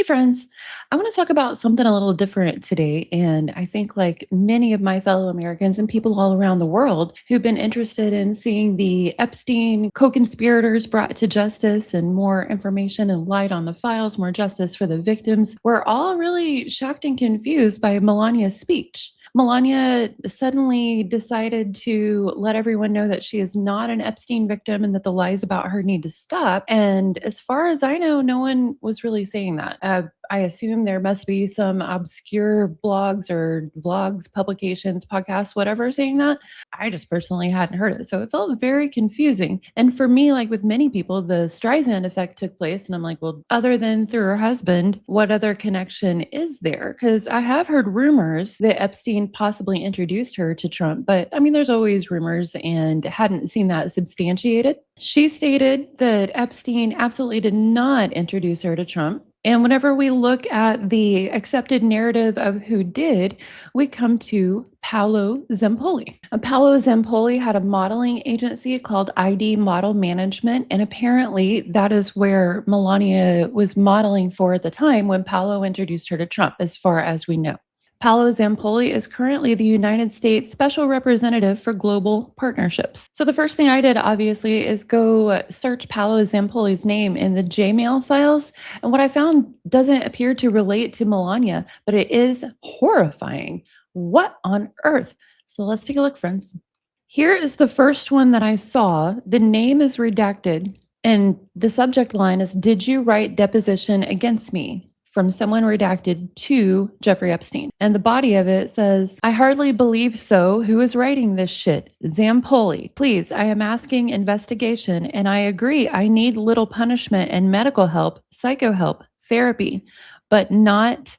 Hey friends, I want to talk about something a little different today. And I think, like many of my fellow Americans and people all around the world who've been interested in seeing the Epstein co conspirators brought to justice and more information and light on the files, more justice for the victims, we're all really shocked and confused by Melania's speech. Melania suddenly decided to let everyone know that she is not an Epstein victim and that the lies about her need to stop. And as far as I know, no one was really saying that. I assume there must be some obscure blogs or vlogs, publications, podcasts, whatever saying that. I just personally hadn't heard it. So it felt very confusing. And for me, like with many people, the Streisand effect took place. And I'm like, well, other than through her husband, what other connection is there? Because I have heard rumors that Epstein possibly introduced her to Trump. But I mean, there's always rumors and hadn't seen that substantiated. She stated that Epstein absolutely did not introduce her to Trump. And whenever we look at the accepted narrative of who did, we come to Paolo Zampolli. Paolo Zampolli had a modeling agency called ID Model Management. And apparently that is where Melania was modeling for at the time when Paolo introduced her to Trump, as far as we know. Paolo Zampoli is currently the United States Special Representative for Global Partnerships. So the first thing I did, obviously, is go search Paolo Zampoli's name in the Gmail files. And what I found doesn't appear to relate to Melania, but it is horrifying. What on earth? So let's take a look, friends. Here is the first one that I saw. The name is redacted, and the subject line is, "Did you write deposition against me?" From someone redacted to Jeffrey Epstein. And the body of it says, "I hardly believe so. Who is writing this shit? Zampoli. Please, I am asking investigation, and I agree I need little punishment and medical help, psycho help, therapy, but not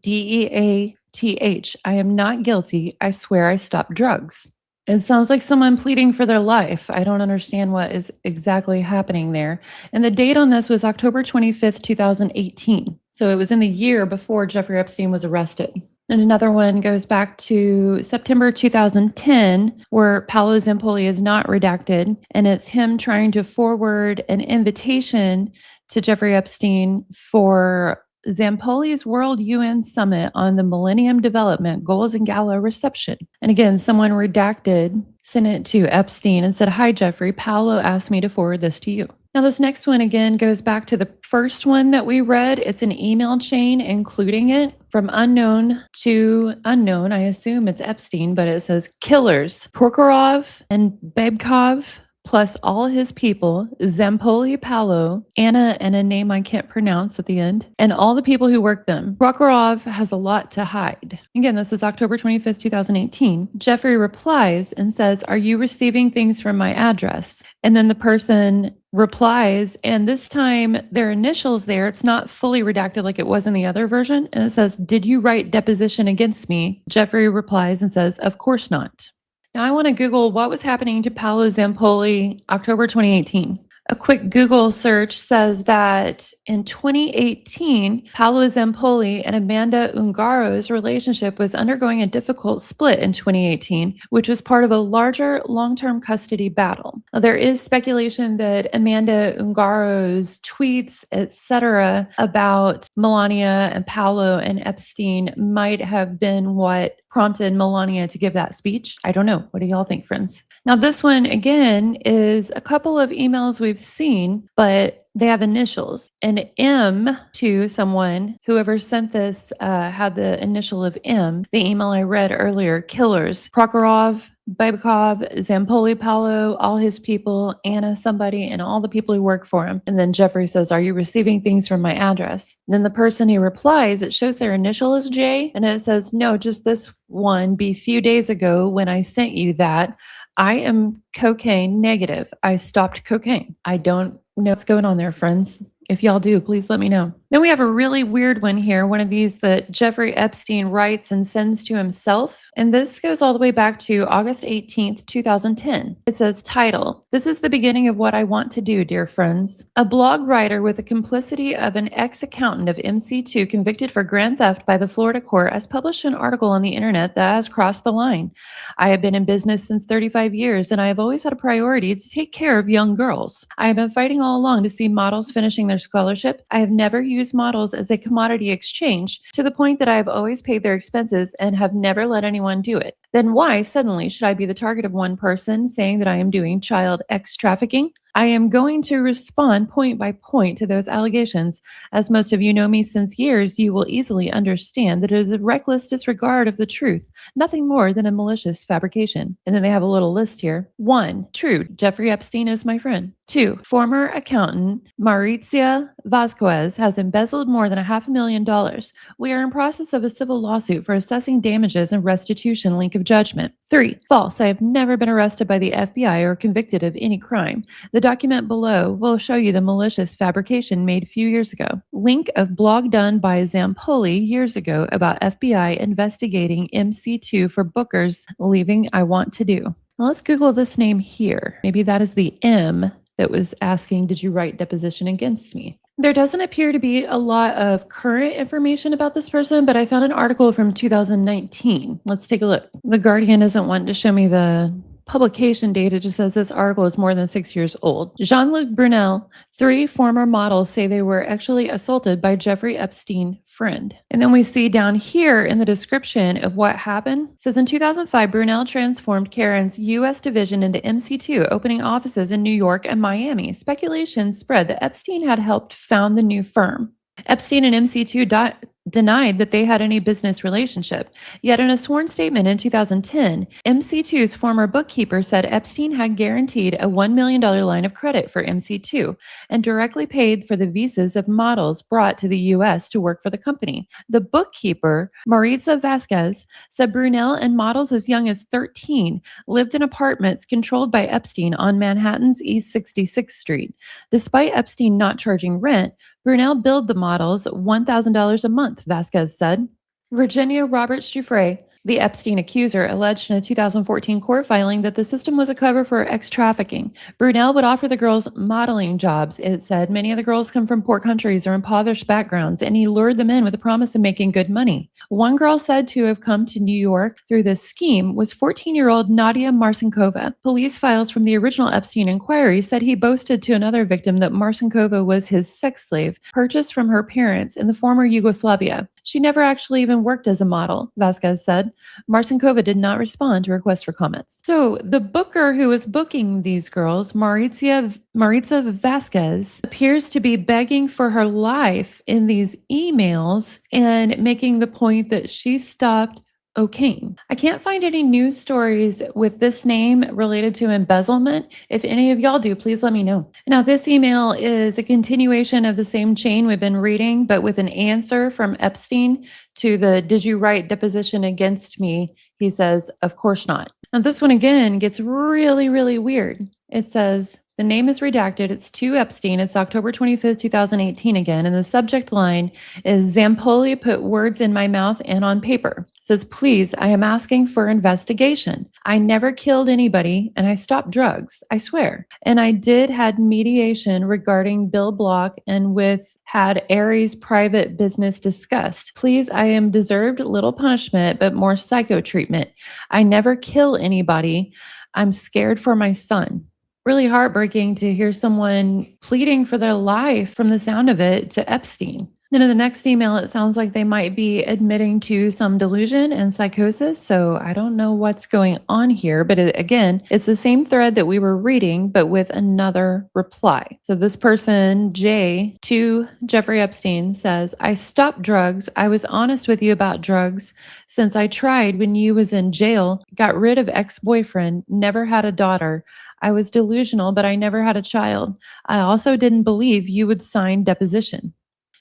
DEATH. I am not guilty. I swear I stopped drugs." It sounds like someone pleading for their life. I don't understand what is exactly happening there. And the date on this was October 25th, 2018. So it was in the year before Jeffrey Epstein was arrested. And another one goes back to September 2010, where Paolo Zampoli is not redacted. And it's him trying to forward an invitation to Jeffrey Epstein for Zampoli's World UN Summit on the Millennium Development Goals and Gala reception. And again, someone redacted sent it to Epstein and said, "Hi, Jeffrey. Paolo asked me to forward this to you." Now, this next one again goes back to the first one that we read. It's an email chain including it from unknown to unknown. I assume it's Epstein, but it says killers, Prokhorov and Babkov, plus all his people, Zampoli, Paolo, Anna, and a name I can't pronounce at the end, and all the people who work them. Prokhorov has a lot to hide. Again, this is October 25th, 2018. Jeffrey replies and says, "Are you receiving things from my address?" And then the person replies, and this time their initials there, it's not fully redacted like it was in the other version. And it says, "Did you write deposition against me?" Jeffrey replies and says, "Of course not." Now I want to Google what was happening to Paolo Zampoli October 2018. A quick Google search says that in 2018, Paolo Zampoli and Amanda Ungaro's relationship was undergoing a difficult split in 2018, which was part of a larger long-term custody battle. Now, there is speculation that Amanda Ungaro's tweets, etc., about Melania and Paolo and Epstein might have been what prompted Melania to give that speech. I don't know. What do y'all think, friends? Now, this one, again, is a couple of emails we've seen, but they have initials. An M to someone, whoever sent this had the initial of M. The email I read earlier, killers, Prokhorov, Babkov, Zampoli, Paolo, all his people, Anna, somebody, and all the people who work for him. And then Jeffrey says, "Are you receiving things from my address?" Then the person who replies, it shows their initial is J, and it says, "No, just this one, be few days ago when I sent you that. I am cocaine negative. I stopped cocaine." I don't know what's going on there, friends. If y'all do, please let me know. Then we have a really weird one here, one of these that Jeffrey Epstein writes and sends to himself. And this goes all the way back to August 18th, 2010. It says, title, "This is the beginning of what I want to do, dear friends. A blog writer with the complicity of an ex-accountant of MC2 convicted for grand theft by the Florida court has published an article on the internet that has crossed the line. I have been in business since 35 years, and I have always had a priority to take care of young girls. I have been fighting all along to see models finishing their scholarship. I have never used use models as a commodity exchange to the point that I have always paid their expenses and have never let anyone do it. Then why suddenly should I be the target of one person saying that I am doing child X trafficking? I am going to respond point by point to those allegations. As most of you know me since years, you will easily understand that it is a reckless disregard of the truth, nothing more than a malicious fabrication. And then they have a little list here. 1. True, Jeffrey Epstein is my friend. 2. Former accountant Mauricia Vasquez has embezzled more than $500,000. We are in process of a civil lawsuit for assessing damages and restitution link of judgment. 3. False. I have never been arrested by the FBI or convicted of any crime. The document below will show you the malicious fabrication made a few years ago. Link of blog done by Zampoli years ago about FBI investigating MC2 for bookers leaving I Want to Do. Now let's Google this name here. Maybe that is the M that was asking, did you write deposition against me? There doesn't appear to be a lot of current information about this person, but I found an article from 2019. Let's take a look. The Guardian isn't wanting to show me the publication date. It just says this article is more than 6 years old. Jean-Luc Brunel, 3 former models say they were actually assaulted by Jeffrey Epstein friend. And then we see down here in the description of what happened, it says in 2005, Brunel transformed Karen's U.S. division into MC2, opening offices in New York and Miami. Speculation spread that Epstein had helped found the new firm. Epstein and MC2 denied that they had any business relationship. Yet in a sworn statement in 2010, MC2's former bookkeeper said Epstein had guaranteed a $1 million line of credit for MC2 and directly paid for the visas of models brought to the U.S. to work for the company. The bookkeeper, Maritza Vasquez, said Brunel and models as young as 13 lived in apartments controlled by Epstein on Manhattan's East 66th Street. Despite Epstein not charging rent, Brunel billed the models $1,000 a month, Vasquez said. Virginia Roberts Giuffre, the Epstein accuser, alleged in a 2014 court filing that the system was a cover for ex-trafficking. Brunel would offer the girls modeling jobs, it said. Many of the girls come from poor countries or impoverished backgrounds, and he lured them in with the promise of making good money. One girl said to have come to New York through this scheme was 14-year-old Nadia Marcinkova. Police files from the original Epstein inquiry said he boasted to another victim that Marcinkova was his sex slave, purchased from her parents in the former Yugoslavia. She never actually even worked as a model, Vasquez said. Marcinkova did not respond to requests for comments. So the booker who was booking these girls, Maritza Vasquez, appears to be begging for her life in these emails and making the point that she stopped cocaine. I can't find any news stories with this name related to embezzlement. If any of y'all do, please let me know. Now, this email is a continuation of the same chain we've been reading, but with an answer from Epstein to the "Did you write deposition against me?" He says, "Of course not." Now, this one again gets really, really weird. It says, the name is redacted. It's to Epstein. It's October 25th, 2018 again. And the subject line is Zampoli put words in my mouth and on paper. It says, please, I am asking for investigation. I never killed anybody and I stopped drugs, I swear. And I did had mediation regarding Bill Block and had Aries private business discussed. Please, I am deserved little punishment, but more psycho treatment. I never kill anybody. I'm scared for my son. Really heartbreaking to hear someone pleading for their life from the sound of it to Epstein. Then in the next email, it sounds like they might be admitting to some delusion and psychosis. So I don't know what's going on here, but again, it's the same thread that we were reading, but with another reply. So this person, Jay, to Jeffrey Epstein says, I stopped drugs. I was honest with you about drugs since I tried when you was in jail, got rid of ex-boyfriend, never had a daughter. I was delusional, but I never had a child. I also didn't believe you would sign deposition.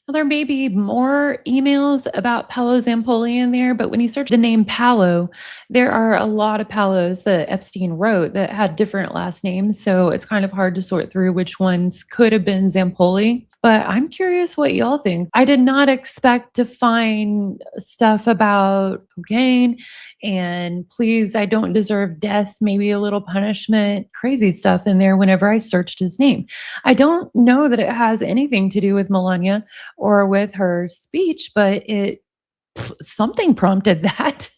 Now, there may be more emails about Paolo Zampoli in there, but when you search the name Paolo, there are a lot of Paolos that Epstein wrote that had different last names. So it's kind of hard to sort through which ones could have been Zampoli. But I'm curious what y'all think. I did not expect to find stuff about cocaine and please, I don't deserve death, maybe a little punishment, crazy stuff in there whenever I searched his name. I don't know that it has anything to do with Melania or with her speech, but something prompted that.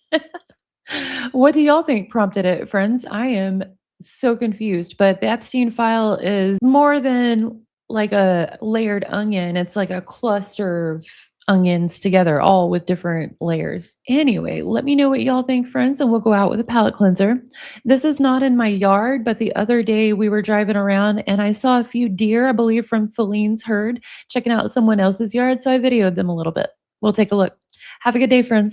What do y'all think prompted it, friends? I am so confused, but the Epstein file is more than like a layered onion. It's like a cluster of onions together, all with different layers. Anyway, let me know what y'all think, friends, and we'll go out with a palate cleanser. This is not in my yard, but the other day we were driving around and I saw a few deer, I believe from Feline's herd, checking out someone else's yard. So I videoed them a little bit. We'll take a look. Have a good day, friends.